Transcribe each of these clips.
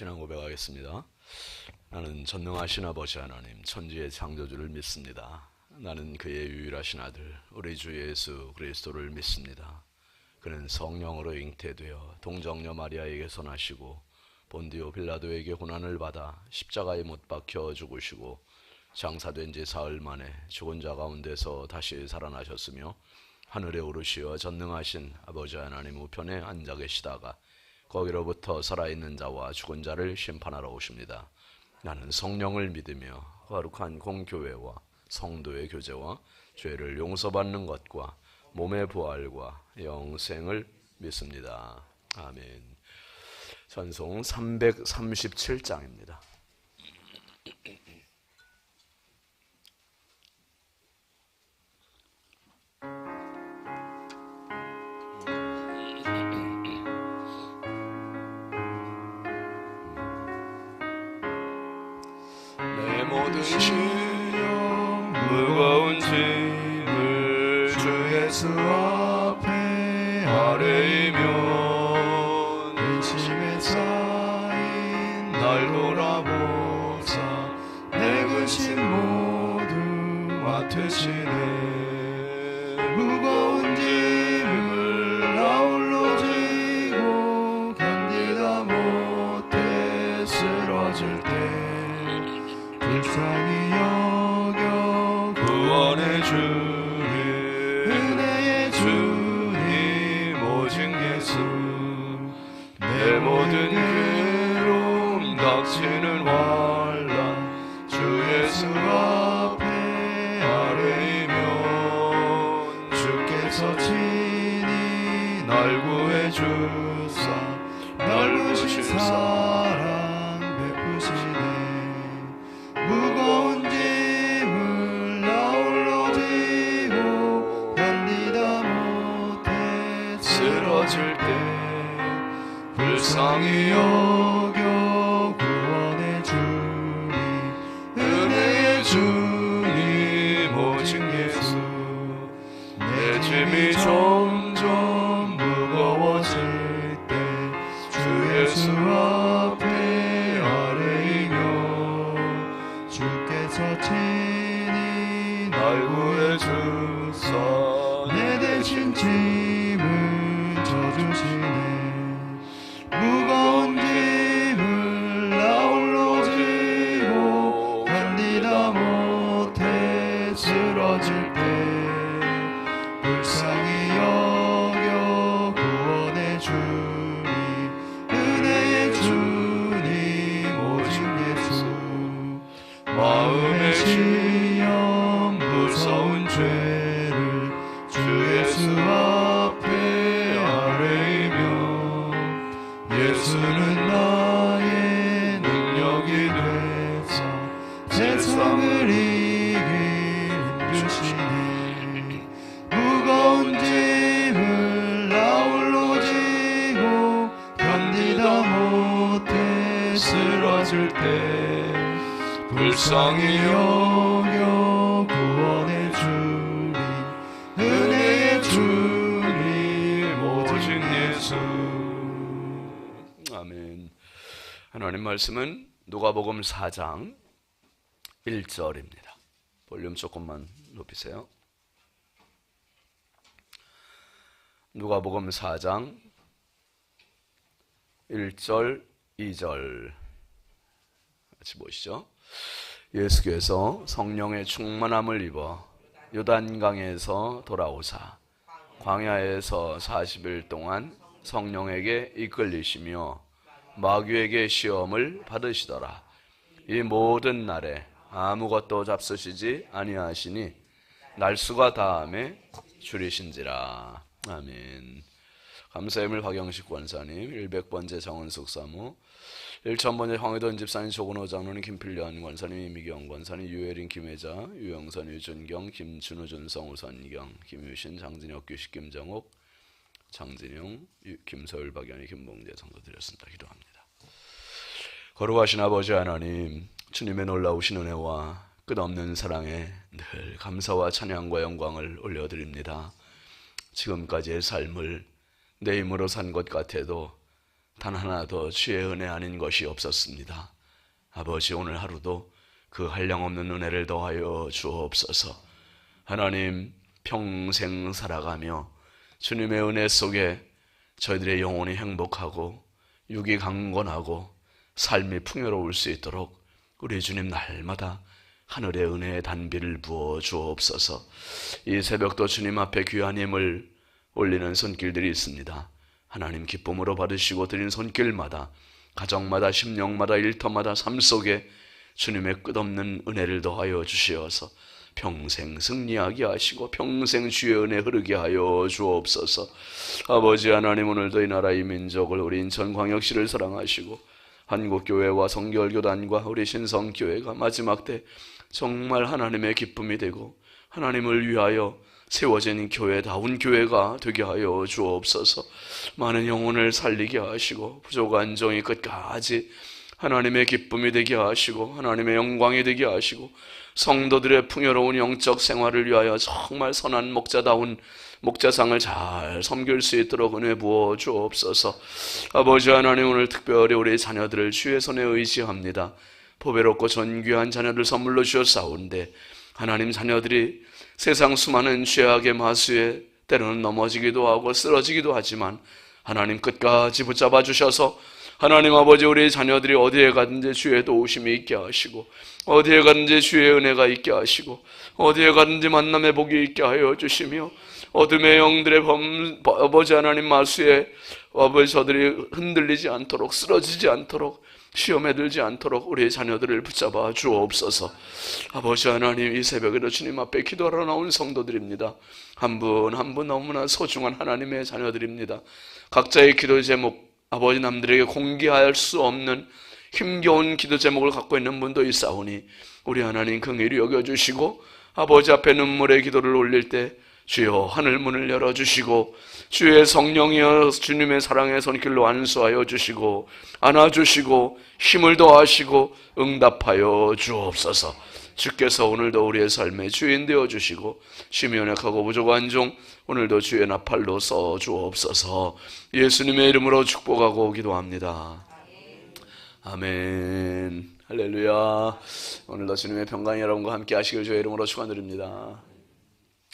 신앙 고백하겠습니다. 나는 전능하신 아버지 하나님, 천지의 창조주를 믿습니다. 나는 그의 유일하신 아들, 우리 주 예수 그리스도를 믿습니다. 그는 성령으로 잉태되어 동정녀 마리아에게서 나시고 본디오 빌라도에게 고난을 받아 십자가에 못 박혀 죽으시고 장사된 지 사흘 만에 죽은 자 가운데서 다시 살아나셨으며 하늘에 오르시어 전능하신 아버지 하나님 우편에 앉아 계시다가 거기로부터 살아있는 자와 죽은 자를 심판하러 오십니다. 나는 성령을 믿으며 거룩한 공교회와 성도의 교제와 죄를 용서받는 것과 몸의 부활과 영생을 믿습니다. 아멘. 찬송 337장입니다. 내 모든 시험 무거운 짐을 주 예수 앞에 아뢰이면 근심에 쌓인 날 돌아보사 내 근심 모두 맡으시네. 무거운 짐을 아울러 지고 견디다 못해 쓰러질 때 불쌍히 여겨 구원해 주리. 은혜의 주님 오직 예수. 내 모든 괴로움 닥치는 환난 주 예수 앞에 아뢰이면 주께서 친히 날 구해 주사 넓으신 사랑 베푸시네. 무거운 짐을 아울러 지고 견디다 못해 쓰러질 때 불쌍히 여겨 구원해 주리. 은혜의 주님 오직 예수. 내 짐이 점점 무거워질 때 주 예수 앞에 아뢰이며 주께서 친히 날 구해 주사 내 대신 짐을 져주시네. 무거운 짐을 아울러 지고 견디다 못해 쓰러질 때 불쌍히 여겨 구원해 주리. 은혜의 주님 오직 예수. 마음의 시험 무서운 죄를 주 예수 앞에 아뢰이며 예수는 나의 능력이 되사 세상을 이길 힘주시네. 무거운 짐을 아울러 지고 견디다 못해 쓰러질 때 불쌍히 여겨 구원해 주리. 은혜의 주님 오직 예수. 아멘. 하나님 말씀은 누가복음 4장 1절입니다. 볼륨 조금만 높이세요. 누가복음 4장 1절 2절 같이 보시죠. 예수께서 성령의 충만함을 입어 요단강에서 돌아오사 광야에서 40일 동안 성령에게 이끌리시며 마귀에게 시험을 받으시더라. 이 모든 날에 아무것도 잡수시지 아니하시니 날수가 다함에 줄이신지라. 아멘. 감사의물 박영식 권사님, 100번째 정은숙 사무, 1000번째 황의돈 집사님, 조근호 장로님, 김필련 권사님, 이미경 권사님, 유혜린 김혜자, 유영선, 유준경, 김준우, 준성, 우선경, 김유신, 장진혁, 규식, 김정옥, 장진영, 김서율, 박연희, 김봉재 성도 드렸습니다. 기도합니다. 거룩하신 아버지 하나님, 주님의 놀라우신 은혜와 끝없는 사랑에 늘 감사와 찬양과 영광을 올려드립니다. 지금까지의 삶을 내 힘으로 산 것 같아도 단 하나 더 주의 은혜 아닌 것이 없었습니다. 아버지, 오늘 하루도 그 한량없는 은혜를 더하여 주옵소서. 하나님, 평생 살아가며 주님의 은혜 속에 저희들의 영혼이 행복하고 육이 강건하고 삶이 풍요로울 수 있도록 우리 주님 날마다 하늘의 은혜의 단비를 부어 주옵소서. 이 새벽도 주님 앞에 귀한 힘을 올리는 손길들이 있습니다. 하나님, 기쁨으로 받으시고 드린 손길마다, 가정마다, 심령마다, 일터마다 삶 속에 주님의 끝없는 은혜를 더하여 주시어서 평생 승리하게 하시고 평생 주의 은혜 흐르게 하여 주옵소서. 아버지 하나님, 오늘도 이 나라 이 민족을, 우리 인천광역시를 사랑하시고 한국교회와 성결교단과 우리 신성교회가 마지막 때 정말 하나님의 기쁨이 되고 하나님을 위하여 세워진 교회다운 교회가 되게 하여 주옵소서. 많은 영혼을 살리게 하시고 부족한 종이 끝까지 하나님의 기쁨이 되게 하시고 하나님의 영광이 되게 하시고 성도들의 풍요로운 영적 생활을 위하여 정말 선한 목자다운 목자상을 잘 섬길 수 있도록 은혜 부어 주옵소서. 아버지 하나님, 오늘 특별히 우리 자녀들을 주의 손에 의지합니다. 보배롭고 존귀한 자녀들 선물로 주셨사온데 하나님, 자녀들이 세상 수많은 죄악의 마수에 때로는 넘어지기도 하고 쓰러지기도 하지만 하나님 끝까지 붙잡아 주셔서 하나님 아버지, 우리 자녀들이 어디에 가든지 주의 도우심이 있게 하시고 어디에 가든지 주의 은혜가 있게 하시고 어디에 가든지 만남의 복이 있게 하여 주시며 어둠의 영들의 아버지 하나님 마수에 아버지 저들이 흔들리지 않도록 쓰러지지 않도록 시험에 들지 않도록 우리 자녀들을 붙잡아 주옵소서. 아버지 하나님, 이 새벽에도 주님 앞에 기도하러 나온 성도들입니다. 한 분 한 분 너무나 소중한 하나님의 자녀들입니다. 각자의 기도 제목, 아버지 남들에게 공개할 수 없는 힘겨운 기도 제목을 갖고 있는 분도 있사오니 우리 하나님 긍휼히 여겨주시고 아버지 앞에 눈물의 기도를 올릴 때 주여 하늘 문을 열어주시고 주의 성령이여 주님의 사랑의 손길로 안수하여 주시고 안아주시고 힘을 더하시고 응답하여 주옵소서. 주께서 오늘도 우리의 삶의 주인 되어주시고 심히 연약하고 부족한 종 오늘도 주의 나팔로 써 주옵소서. 예수님의 이름으로 축복하고 기도합니다. 아멘. 할렐루야. 오늘도 주님의 평강이 여러분과 함께 하시길 주의 이름으로 축원드립니다.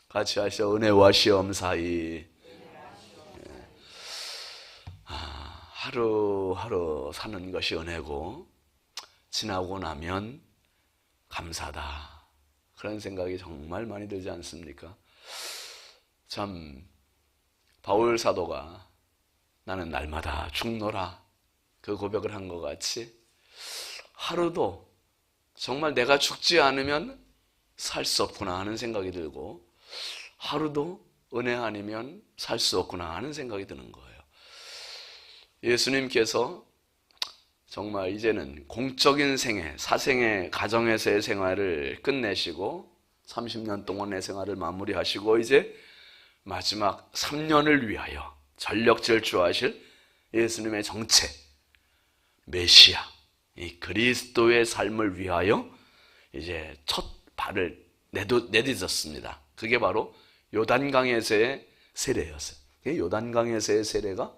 같이 하시죠. 은혜와 시험 사이. 하루하루 사는 것이 은혜고 지나고 나면 감사다, 그런 생각이 정말 많이 들지 않습니까? 참 바울 사도가 나는 날마다 죽노라 그 고백을 한 것 같이 하루도 정말 내가 죽지 않으면 살 수 없구나 하는 생각이 들고 하루도 은혜 아니면 살 수 없구나 하는 생각이 드는 거예요. 예수님께서 정말 이제는 공적인 생애, 사생의 가정에서의 생활을 끝내시고 30년 동안의 생활을 마무리하시고 이제 마지막 3년을 위하여 전력 질주하실 예수님의 정체, 메시아, 이 그리스도의 삶을 위하여 이제 첫 발을 내딛었습니다. 그게 바로 요단강에서의 세례였어요. 요단강에서의 세례가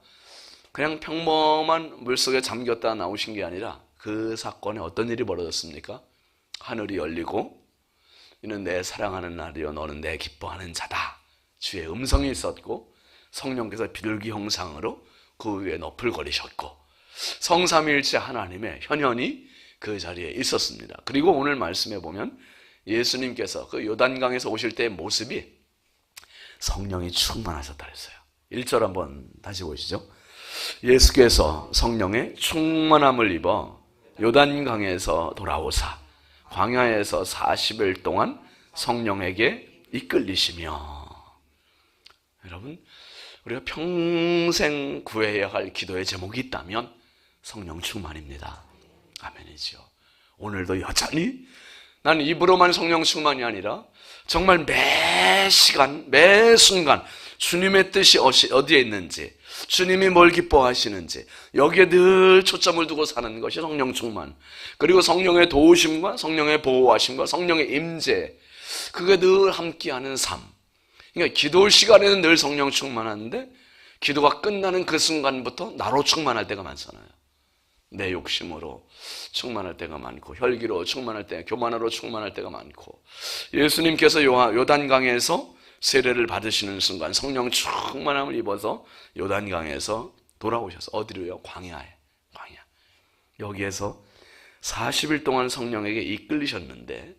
그냥 평범한 물속에 잠겼다 나오신 게 아니라 그 사건에 어떤 일이 벌어졌습니까? 하늘이 열리고 이는 내 사랑하는 아들이요 너는 내 기뻐하는 자다, 주의 음성이 있었고 성령께서 비둘기 형상으로 그 위에 너풀거리셨고 성삼위일체 하나님의 현현이 그 자리에 있었습니다. 그리고 오늘 말씀에 보면 예수님께서 그 요단강에서 오실 때의 모습이 성령이 충만하셨다 그랬어요. 1절 한번 다시 보시죠. 예수께서 성령의 충만함을 입어 요단강에서 돌아오사 광야에서 40일 동안 성령에게 이끌리시며. 여러분, 우리가 평생 구해야 할 기도의 제목이 있다면 성령 충만입니다. 아멘이죠. 오늘도 여전히 나는 입으로만 성령 충만이 아니라 정말 매 시간 매 순간 주님의 뜻이 어디에 있는지, 주님이 뭘 기뻐하시는지 여기에 늘 초점을 두고 사는 것이 성령 충만. 그리고 성령의 도우심과 성령의 보호하심과 성령의 임재, 그게 늘 함께하는 삶. 그러니까 기도 시간에는 늘 성령 충만한데 기도가 끝나는 그 순간부터 나로 충만할 때가 많잖아요. 내 욕심으로 충만할 때가 많고, 혈기로 충만할 때, 교만으로 충만할 때가 많고, 예수님께서 요단강에서 세례를 받으시는 순간 성령 충만함을 입어서 요단강에서 돌아오셔서 어디로요? 광야에. 광야. 여기에서 40일 동안 성령에게 이끌리셨는데,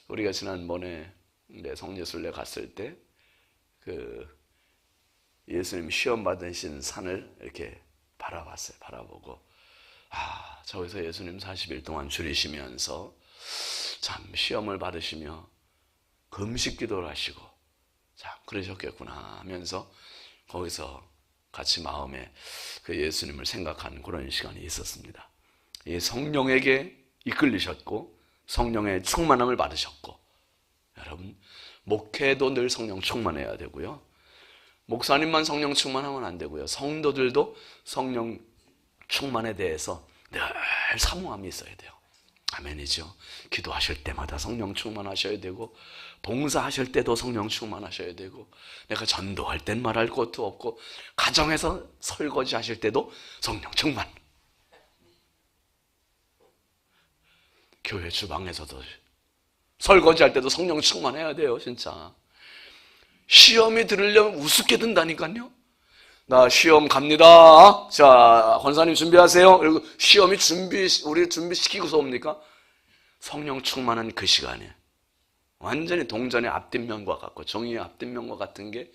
우리가 지난번에 성례순례 갔을 때 그 예수님 시험 받으신 산을 이렇게 바라봤어요. 바라보고, 저기서 예수님 40일 동안 줄이시면서 참 시험을 받으시며 금식 기도를 하시고 참 그러셨겠구나 하면서 거기서 같이 마음에 그 예수님을 생각하는 그런 시간이 있었습니다. 이 성령에게 이끌리셨고 성령의 충만함을 받으셨고, 여러분 목회도 늘 성령 충만해야 되고요. 목사님만 성령 충만하면 안 되고요. 성도들도 성령 충만에 대해서 늘 사모함이 있어야 돼요. 아멘이죠. 기도하실 때마다 성령 충만하셔야 되고, 봉사하실 때도 성령 충만하셔야 되고, 내가 전도할 땐 말할 것도 없고, 가정에서 설거지 하실 때도 성령 충만. 교회 주방에서도 설거지 할 때도 성령 충만해야 돼요. 진짜 시험이 들으려면 우습게 든다니까요. 나 시험 갑니다. 자, 권사님 준비하세요. 그리고 시험이 우리 준비시키고서 옵니까? 성령 충만한 그 시간에 완전히 동전의 앞뒷면과 같고 종이의 앞뒷면과 같은 게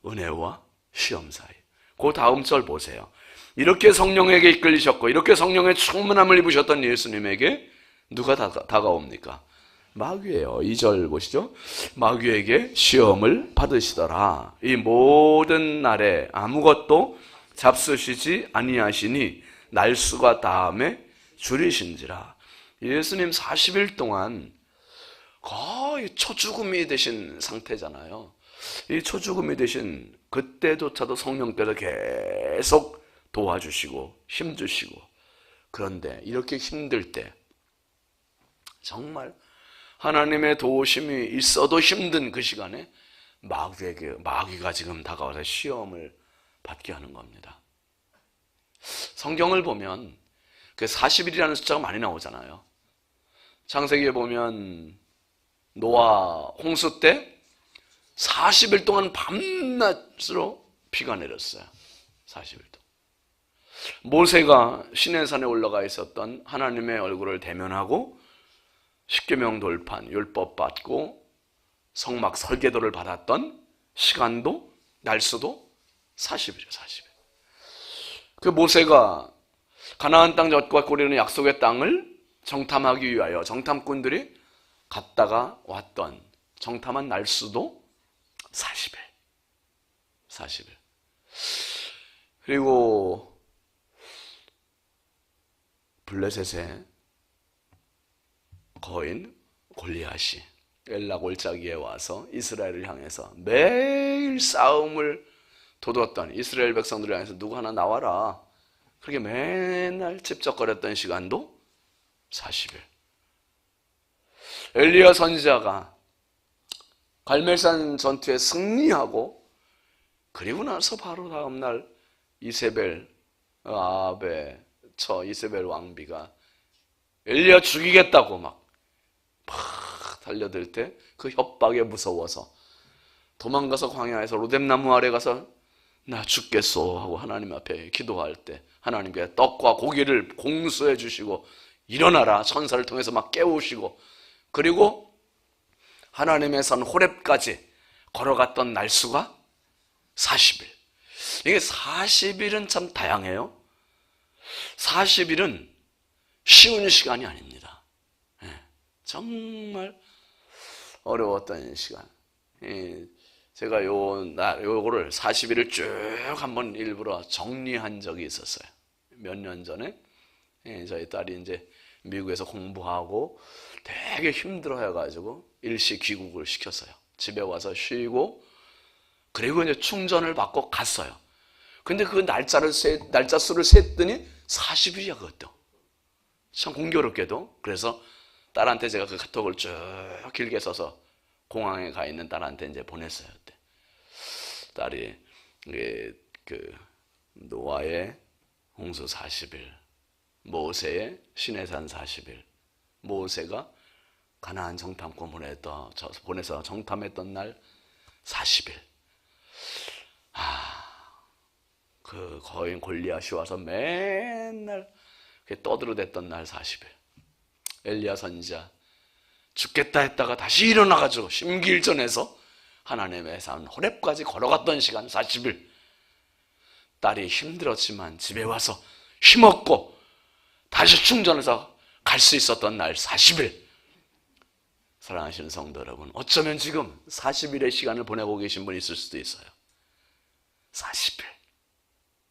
은혜와 시험 사이. 그 다음 절 보세요. 이렇게 성령에게 이끌리셨고 이렇게 성령의 충만함을 입으셨던 예수님에게 누가 다가옵니까? 마귀예요. 2절 보시죠. 마귀에게 시험을 받으시더라. 이 모든 날에 아무것도 잡수시지 아니하시니 날수가 다음에 줄이신지라. 예수님 40일 동안 거의 초죽음이 되신 상태잖아요. 이 초죽음이 되신 그때조차도 성령께서 계속 도와주시고 힘주시고, 그런데 이렇게 힘들 때 정말 하나님의 도우심이 있어도 힘든 그 시간에 마귀가 지금 다가와서 시험을 받게 하는 겁니다. 성경을 보면 그 40일이라는 숫자가 많이 나오잖아요. 창세기에 보면 노아 홍수 때 40일 동안 밤낮으로 비가 내렸어요. 40일 동안. 모세가 시내산에 올라가 있었던 하나님의 얼굴을 대면하고 십계명 돌판, 율법 받고 성막 설계도를 받았던 시간도 날수도 40일이에요. 40일. 그 모세가 가나안 땅 젖과 꿀이 약속의 땅을 정탐하기 위하여 정탐꾼들이 갔다가 왔던 정탐한 날수도 40일. 40일. 그리고 블레셋의 거인 골리앗이 엘라 골짜기에 와서 이스라엘을 향해서 매일 싸움을 돋웠던 이스라엘 백성들을 향해서 누구 하나 나와라, 그렇게 맨날 찝쩍거렸던 시간도 40일. 엘리야 선지자가 갈멜산 전투에 승리하고 그리고 나서 바로 다음날 이세벨 아합의 처 이세벨 왕비가 엘리야 죽이겠다고 막 달려들 때 그 협박에 무서워서 도망가서 광야에서 로뎀나무 아래 가서 나 죽겠소 하고 하나님 앞에 기도할 때 하나님께 떡과 고기를 공수해 주시고 일어나라 천사를 통해서 막 깨우시고, 그리고 하나님의 산 호렙까지 걸어갔던 날수가 40일. 이게 40일은 참 다양해요. 40일은 쉬운 시간이 아닙니다. 정말 어려웠던 시간. 제가 요거를 40일을 쭉 한번 일부러 정리한 적이 있었어요. 몇 년 전에 저희 딸이 이제 미국에서 공부하고 되게 힘들어 해가지고 일시 귀국을 시켰어요. 집에 와서 쉬고 그리고 이제 충전을 받고 갔어요. 근데 그 날짜 수를 셌더니 40일이야 그것도. 참 공교롭게도. 그래서 딸한테 제가 그 카톡을 쭉 길게 써서 공항에 가 있는 딸한테 이제 보냈어요. 그때 딸이 그 노아의 홍수 40일, 모세의 시내산 40일, 모세가 가나안 정탐권 보내서 정탐했던 날 40일. 그 거인 골리앗이 와서 맨날 떠들어댔던 날 40일. 엘리야 선지자 죽겠다 했다가 다시 일어나가지고 심기일전에서 하나님의 산 호렙까지 걸어갔던 시간 40일. 딸이 힘들었지만 집에 와서 힘없고 다시 충전해서 갈 수 있었던 날 40일. 사랑하시는 성도 여러분, 어쩌면 지금 40일의 시간을 보내고 계신 분이 있을 수도 있어요. 40일.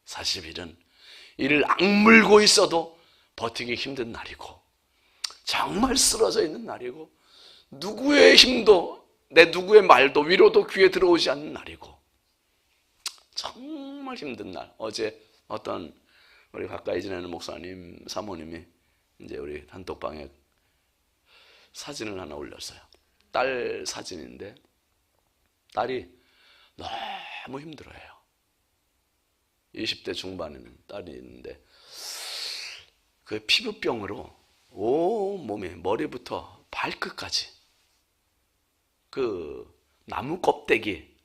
40일은 이를 악물고 있어도 버티기 힘든 날이고, 정말 쓰러져 있는 날이고, 누구의 힘도, 누구의 말도, 위로도 귀에 들어오지 않는 날이고, 정말 힘든 날. 어제 어떤 우리 가까이 지내는 목사님, 사모님이 이제 우리 단톡방에 사진을 하나 올렸어요. 딸 사진인데, 딸이 너무 힘들어해요. 20대 중반에는 딸이 있는데, 그 피부병으로 온 몸에 머리부터 발끝까지 그 나무 껍데기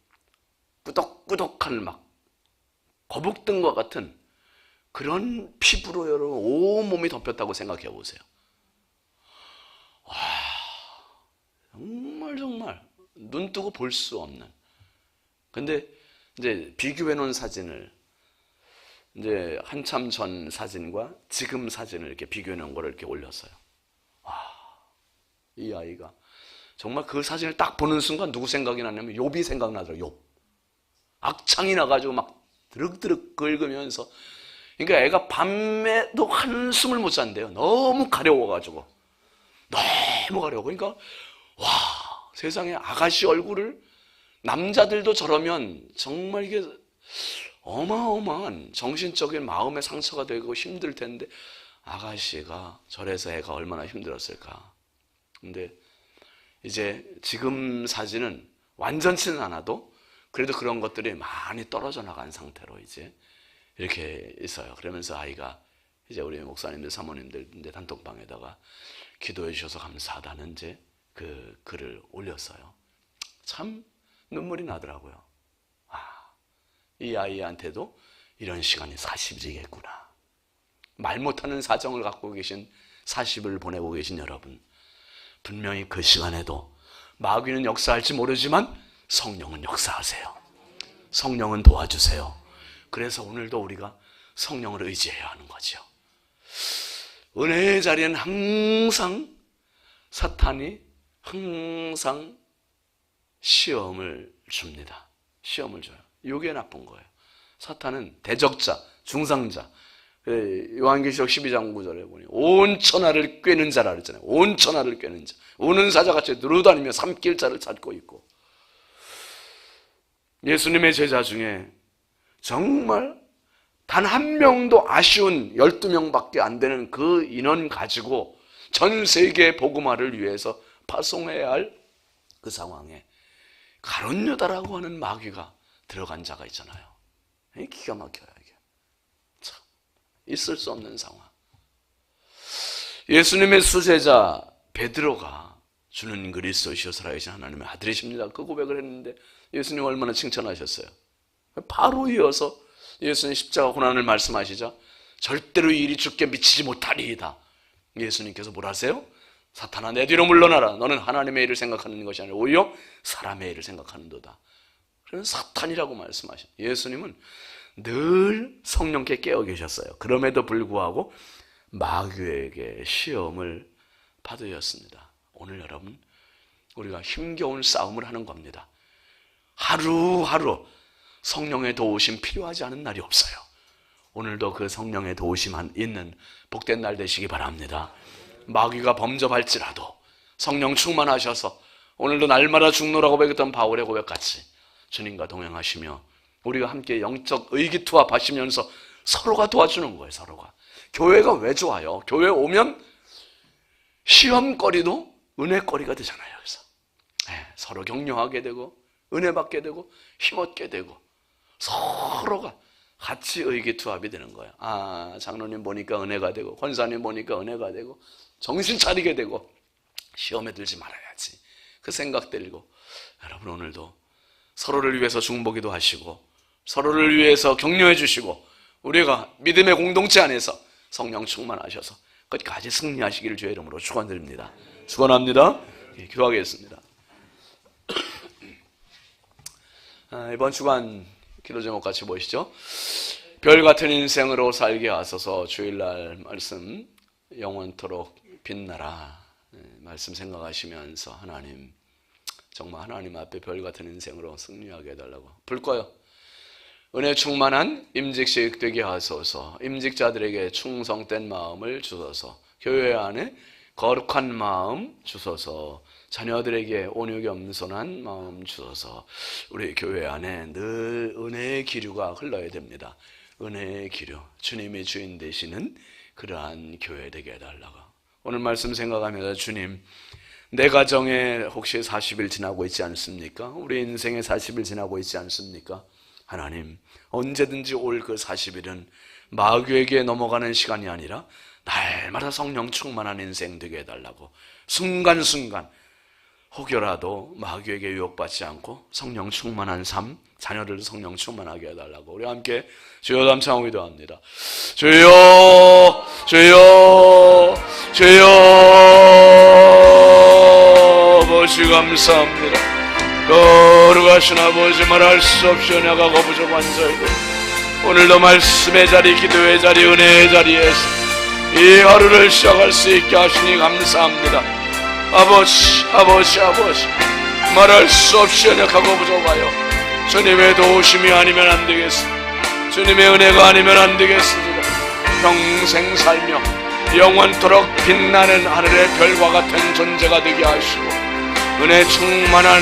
꾸덕꾸덕한 막 거북등과 같은 그런 피부로 여러분 온 몸이 덮였다고 생각해 보세요. 와, 정말 눈 뜨고 볼 수 없는. 근데 이제 비교해 놓은 사진을, 이제 한참 전 사진과 지금 사진을 이렇게 비교해 놓은 거를 이렇게 올렸어요. 와, 이 아이가 정말 그 사진을 딱 보는 순간 누구 생각이 나냐면 욥이 생각나더라고요. 욥. 악창이 나가지고 막 드륵드륵 긁으면서, 그러니까 애가 밤에도 한숨을 못 잔대요. 너무 가려워가지고. 너무 가려워. 그러니까 와, 세상에 아가씨 얼굴을, 남자들도 저러면 정말 이게 어마어마한 정신적인 마음의 상처가 되고 힘들 텐데, 아가씨가 저래서 애가 얼마나 힘들었을까. 근데 이제 지금 사진은 완전치는 않아도 그래도 그런 것들이 많이 떨어져 나간 상태로 이제 이렇게 있어요. 그러면서 아이가 이제 우리 목사님들, 사모님들 이제 단톡방에다가 기도해 주셔서 감사하다는 이제 그 글을 올렸어요. 참 눈물이 나더라고요. 이 아이한테도 이런 시간이 40일이겠구나. 말 못하는 사정을 갖고 계신 40을 보내고 계신 여러분, 분명히 그 시간에도 마귀는 역사할지 모르지만 성령은 역사하세요. 성령은 도와주세요. 그래서 오늘도 우리가 성령을 의지해야 하는 거죠. 은혜의 자리는 항상 사탄이 항상 시험을 줍니다. 시험을 줘요. 이게 나쁜 거예요. 사탄은 대적자, 중상자. 요한계시록 12장 9절에 보니 온 천하를 꿰는 자라 그랬잖아요. 온 천하를 꿰는 자. 우는 사자같이 누르다니며 삼킬 자를 찾고 있고, 예수님의 제자 중에 정말 단 한 명도 아쉬운 12명밖에 안 되는 그 인원 가지고 전 세계 복음화를 위해서 파송해야 할 그 상황에 가룟유다라고 하는 마귀가 들어간 자가 있잖아요. 기가 막혀요. 이게 참 있을 수 없는 상황. 예수님의 수제자 베드로가 주는 그리스도시요 살아계신 하나님의 아들이십니다, 그 고백을 했는데 예수님 얼마나 칭찬하셨어요. 바로 이어서 예수님 십자가 고난을 말씀하시자 절대로 이 일이 주께 미치지 못하리이다. 예수님께서 뭘 하세요? 사탄아, 내 뒤로 물러나라. 너는 하나님의 일을 생각하는 것이 아니라 오히려 사람의 일을 생각하는도다. 그래서 사탄이라고 말씀하셔. 예수님은 늘 성령께 깨어 계셨어요. 그럼에도 불구하고 마귀에게 시험을 받으셨습니다. 오늘 여러분, 우리가 힘겨운 싸움을 하는 겁니다. 하루하루 성령의 도우심 필요하지 않은 날이 없어요. 오늘도 그 성령의 도우심 있는 복된 날 되시기 바랍니다. 마귀가 범접할지라도 성령 충만하셔서 오늘도 날마다 죽노라고 배웠던 바울의 고백같이 주님과 동행하시며 우리가 함께 영적 의기투합하시면서 서로가 도와주는 거예요. 서로가. 교회가 왜 좋아요? 교회 오면 시험거리도 은혜거리가 되잖아요. 그래서 서로 격려하게 되고 은혜 받게 되고 힘 얻게 되고 서로가 같이 의기투합이 되는 거예요. 아, 장로님 보니까 은혜가 되고 권사님 보니까 은혜가 되고 정신 차리게 되고 시험에 들지 말아야지 그 생각 들고, 여러분 오늘도 서로를 위해서 중보기도 하시고 서로를 위해서 격려해 주시고 우리가 믿음의 공동체 안에서 성령 충만하셔서 끝까지 승리하시기를 주의 이름으로 축원드립니다. 축원합니다. 기도하겠습니다. 이번 주간 기도 제목 같이 보시죠. 별 같은 인생으로 살게 하소서. 주일날 말씀 영원토록 빛나라 말씀 생각하시면서 하나님, 정말 하나님 앞에 별 같은 인생으로 승리하게 해달라고. 불 꺼요. 은혜 충만한 임직식 되게 하소서. 임직자들에게 충성된 마음을 주소서. 교회 안에 거룩한 마음 주소서. 자녀들에게 온유 겸손한 마음 주소서. 우리 교회 안에 늘 은혜의 기류가 흘러야 됩니다. 은혜의 기류, 주님이 주인 되시는 그러한 교회 되게 해달라고. 오늘 말씀 생각하면서 주님, 내 가정에 혹시 40일 지나고 있지 않습니까? 우리 인생에 40일 지나고 있지 않습니까? 하나님, 언제든지 올 그 40일은 마귀에게 넘어가는 시간이 아니라 날마다 성령 충만한 인생 되게 해달라고. 순간순간 혹여라도 마귀에게 유혹받지 않고 성령 충만한 삶, 자녀들도 성령 충만하게 해달라고. 우리 함께 주여 감사하고 기도합니다. 주여, 주여, 주여, 아버지 감사합니다. 거룩하신 아버지, 말할 수 없이 은혜가 부족한 저희들, 오늘도 말씀의 자리, 기도의 자리, 은혜의 자리에서 이 하루를 시작할 수 있게 하시니 감사합니다. 아버지, 아버지, 아버지, 말할 수 없이 연약하고 부족하여 주님의 도우심이 아니면 안 되겠습니다. 주님의 은혜가 아니면 안 되겠습니다. 평생 살며 영원토록 빛나는 하늘의 별과 같은 존재가 되게 하시고 은혜 충만한